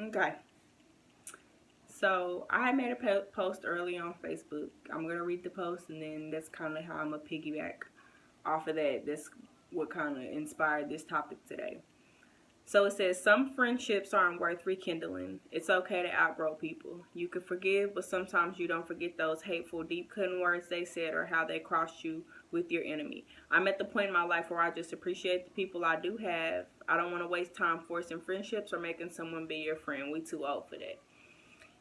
Okay. So I made a post early on Facebook. I'm gonna read the post, and then that's kind of how I'm gonna piggyback off of that. That's what kind of inspired this topic today. So it says some friendships aren't worth rekindling. It's okay to outgrow people. You can forgive, but sometimes you don't forget those hateful, deep cutting words they said or how they crossed you with your enemy. I'm at the point in my life where I just appreciate the people I do have. I don't want to waste time forcing friendships or making someone be your friend. We too old for that.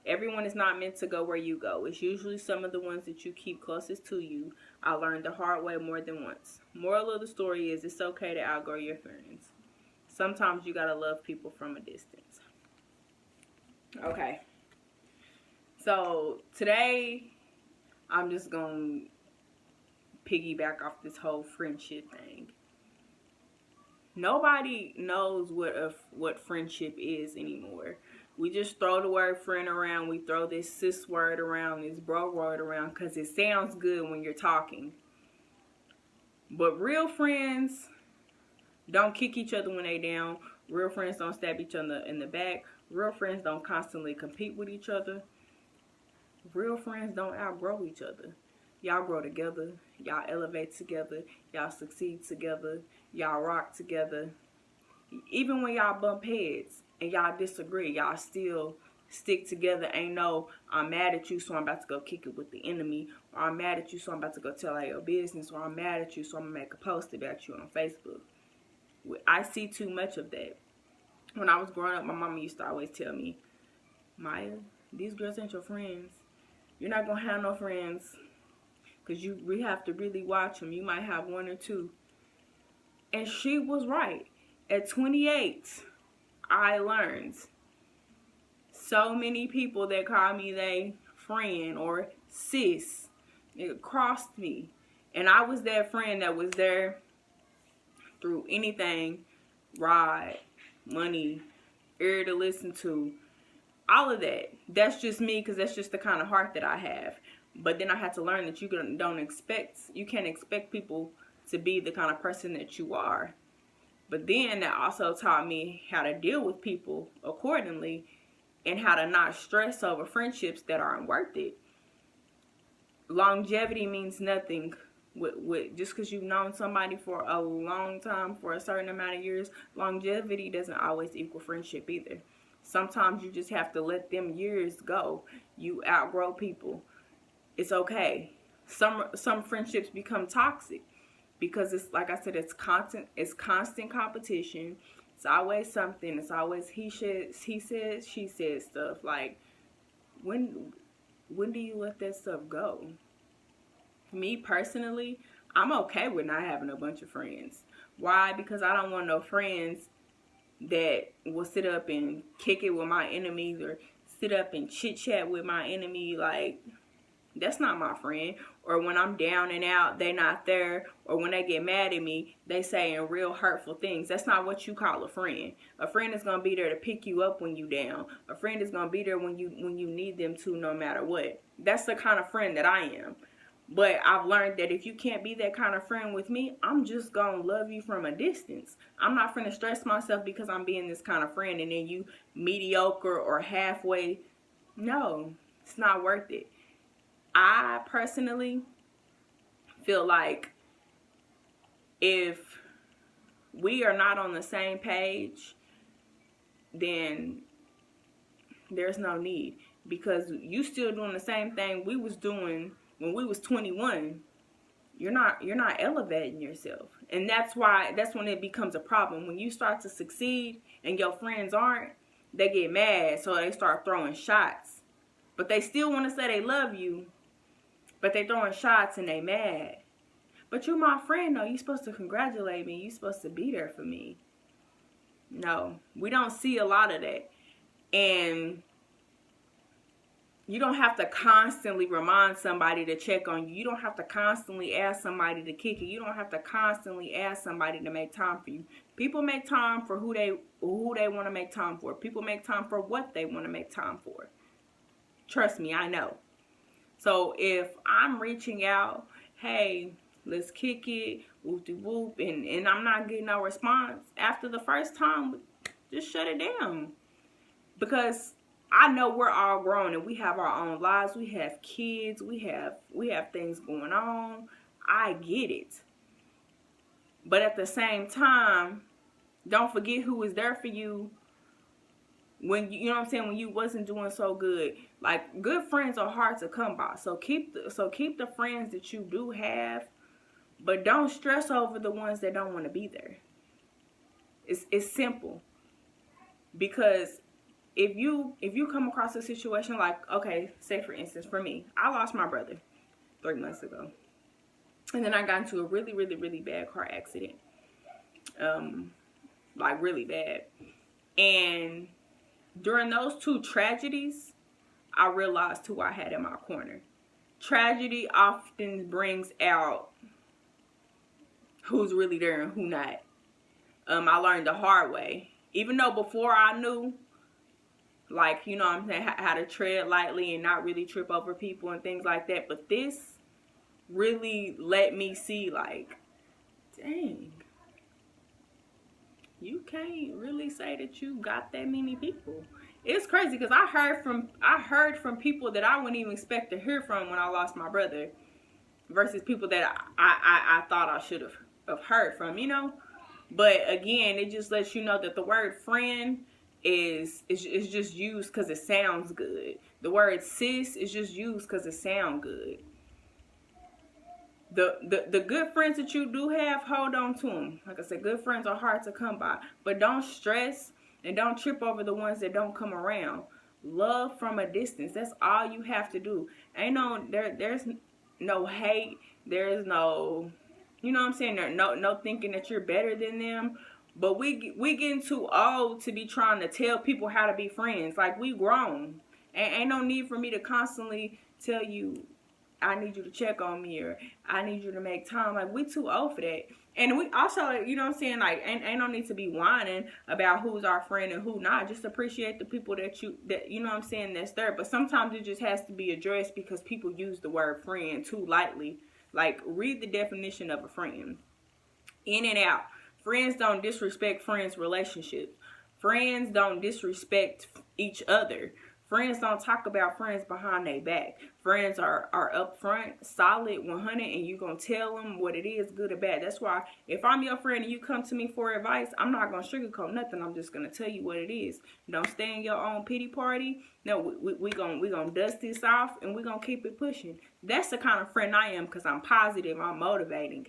Everyone is not meant to go where you go. It's usually some of the ones that you keep closest to you. I learned the hard way more than once. Moral of the story is it's okay to outgrow your friends. Sometimes you gotta love people from a distance. Okay. So today I'm just gonna piggyback off this whole friendship thing. Nobody knows what friendship is anymore. We just throw the word friend around. We throw this sis word around, this bro word around, because it sounds good when you're talking. But real friends don't kick each other when they down. Real friends don't stab each other in the back. Real friends don't constantly compete with each other. Real friends don't outgrow each other. Y'all grow together. Y'all elevate together. Y'all succeed together. Y'all rock together. Even when y'all bump heads and y'all disagree, y'all still stick together. Ain't no, I'm mad at you, so I'm about to go kick it with the enemy. Or I'm mad at you, so I'm about to go tell all your business. Or I'm mad at you, so I'm going to make a post about you on Facebook. I see too much of that. When I was growing up, my mama used to always tell me, Maya, these girls ain't your friends. You're not going to have no friends because we have to really watch them. You might have one or two. And she was right. At 28, I learned so many people that call me they friend or sis. It crossed me. And I was that friend that was there through anything, ride, money, ear to listen to, all of that. That's just me because that's just the kind of heart that I have. But then I had to learn that you can't expect people to be the kind of person that you are. But then that also taught me how to deal with people accordingly and how to not stress over friendships that aren't worth it. Longevity means nothing. Just because you've known somebody for a long time, for a certain amount of years, longevity doesn't always equal friendship either. Sometimes you just have to let them years go. You outgrow people. It's okay. Some friendships become toxic because it's like I said, it's constant competition. It's always something. It's always he said, she said stuff. Like when do you let that stuff go? Me personally, I'm okay with not having a bunch of friends. Why? Because I don't want no friends that will sit up and kick it with my enemies or sit up and chit chat with my enemy. Like, that's not my friend. Or when I'm down and out, they not there. Or when they get mad at me, they saying real hurtful things. That's not what you call a friend. A friend is gonna be there to pick you up when you down. A friend is gonna be there when you need them to, no matter what. That's the kind of friend that I am. But I've learned that if you can't be that kind of friend with me, I'm just gonna love you from a distance. I'm not gonna stress myself because I'm being this kind of friend and then you mediocre or halfway. No, it's not worth it. I personally feel like if we are not on the same page, then there's no need, because you still doing the same thing we was doing when we was 21. You're not elevating yourself, and that's when it becomes a problem. When you start to succeed and your friends aren't, they get mad, so they start throwing shots. But they still want to say they love you, but they throwing shots and they mad. But you're my friend, though. You're supposed to congratulate me. You're supposed to be there for me. No, we don't see a lot of that. And you don't have to constantly remind somebody to check on you. You don't have to constantly ask somebody to kick it. You don't have to constantly ask somebody to make time for you. People make time for who they want to make time for. People make time for what they want to make time for. Trust me, I know. So if I'm reaching out, hey, let's kick it, whoop de whoop, and I'm not getting no response after the first time, just shut it down. because I know we're all grown and we have our own lives. We have kids. We have things going on. I get it. But at the same time, don't forget who was there for you when you know what I'm saying, when you wasn't doing so good. Like, good friends are hard to come by. So keep the friends that you do have, but don't stress over the ones that don't want to be there. It's simple. Because if you come across a situation like, okay, say for instance, for me, I lost my brother 3 months ago. And then I got into a really, really, really bad car accident. Like really bad. And during those two tragedies, I realized who I had in my corner. Tragedy often brings out who's really there and who not. I learned the hard way. Even though before I knew, like, you know what I'm saying, how to tread lightly and not really trip over people and things like that. But this really let me see, like, dang, you can't really say that you got that many people. It's crazy because I heard from people that I wouldn't even expect to hear from when I lost my brother, versus people that I thought I should have heard from, you know. But again, it just lets you know that the word friend is just used because it sounds good. The word sis is just used because it sounds good. The good friends that you do have, hold on to them. Like I said, good friends are hard to come by. But don't stress and don't trip over the ones that don't come around. Love from a distance. That's all you have to do. There's no hate. There's no, you know what I'm saying? There's no thinking that you're better than them. But we getting too old to be trying to tell people how to be friends. Like, we grown. Ain't no need for me to constantly tell you, I need you to check on me, or I need you to make time. Like, we too old for that. And we also, you know what I'm saying, like, ain't no need to be whining about who's our friend and who not. Just appreciate the people that you know what I'm saying, that's there. But sometimes it just has to be addressed because people use the word friend too lightly. Like, read the definition of a friend. In and out. Friends don't disrespect friends' relationships. Friends don't disrespect each other. Friends don't talk about friends behind their back. Friends are upfront, solid, 100, and you going to tell them what it is, good or bad. That's why if I'm your friend and you come to me for advice, I'm not going to sugarcoat nothing. I'm just going to tell you what it is. Don't stay in your own pity party. No, we gonna dust this off and we're going to keep it pushing. That's the kind of friend I am because I'm positive, I'm motivating.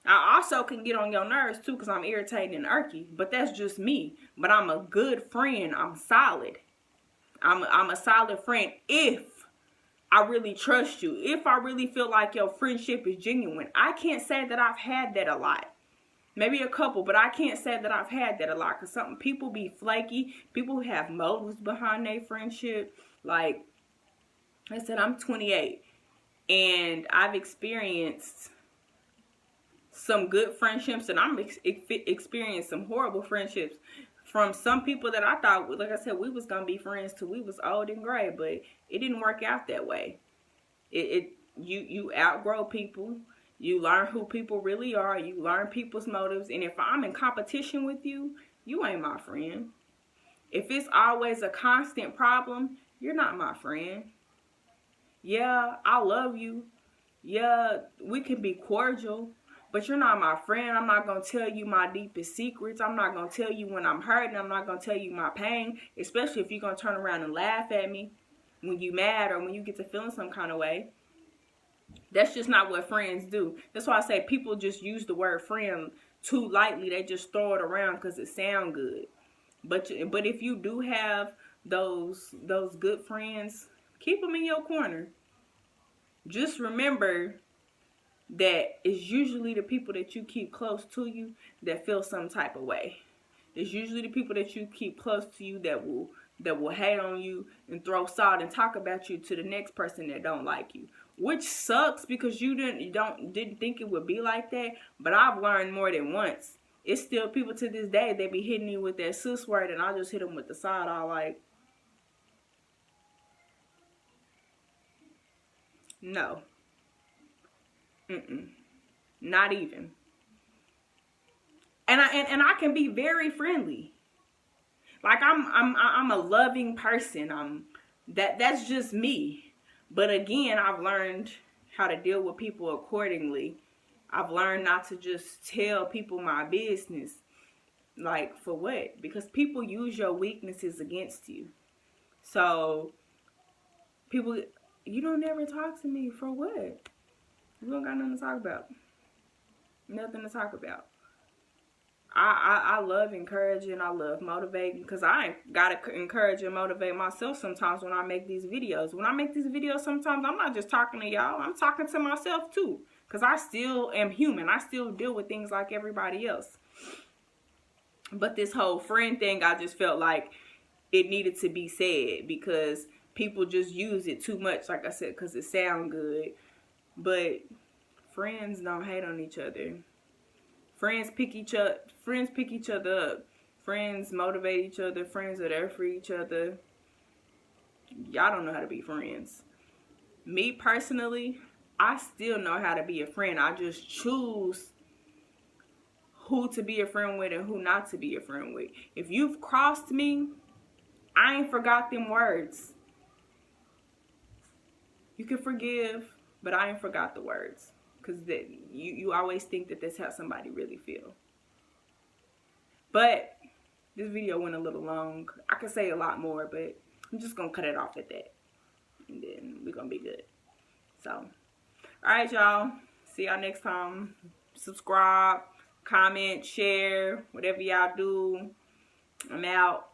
I also can get on your nerves too because I'm irritating and irky, but that's just me. But I'm a good friend. I'm solid. I'm a solid friend if I really trust you. If I really feel like your friendship is genuine. I can't say that I've had that a lot. Maybe a couple, but I can't say that I've had that a lot because some people be flaky. People have motives behind their friendship. Like I said, I'm 28 and I've experienced some good friendships, and I'm experiencing some horrible friendships from some people that I thought, like I said, we was gonna be friends till we was old and gray, but it didn't work out that way. You outgrow people, you learn who people really are, you learn people's motives, and if I'm in competition with you, you ain't my friend. If it's always a constant problem, you're not my friend. Yeah, I love you. Yeah, we can be cordial. But you're not my friend. I'm not going to tell you my deepest secrets. I'm not going to tell you when I'm hurting. I'm not going to tell you my pain. Especially if you're going to turn around and laugh at me when you mad or when you get to feeling some kind of way. That's just not what friends do. That's why I say people just use the word friend too lightly. They just throw it around because it sounds good. But if you do have those good friends, keep them in your corner. Just remember that it's usually the people that you keep close to you that feel some type of way. It's usually the people that you keep close to you that will hate on you and throw salt and talk about you to the next person that don't like you. Which sucks because you didn't think it would be like that. But I've learned more than once. It's still people to this day, they be hitting you with that sis word and I'll just hit them with the side eye like, no. Not even. And I can be very friendly. Like I'm a loving person. That's just me. But again, I've learned how to deal with people accordingly. I've learned not to just tell people my business. Like, for what? Because people use your weaknesses against you. So, people, you don't never talk to me. For what? You don't got nothing to talk about. Nothing to talk about. I love encouraging. I love motivating, because I gotta encourage and motivate myself sometimes when I make these videos. When I make these videos, sometimes I'm not just talking to y'all. I'm talking to myself too, because I still am human. I still deal with things like everybody else. But this whole friend thing, I just felt like it needed to be said, because people just use it too much, like I said, because it sounds good. But friends don't hate on each other. Friends pick each other up. Friends motivate each other. Friends are there for each other. Y'all don't know how to be friends. Me personally, I still know how to be a friend. I just choose who to be a friend with and who not to be a friend with. If you've crossed me, I ain't forgot them words. You can forgive, but I ain't forgot the words. Because you always think that that's how somebody really feel. But this video went a little long. I could say a lot more, but I'm just going to cut it off at that. And then we're going to be good. So, alright, y'all. See y'all next time. Subscribe, comment, share, whatever y'all do. I'm out.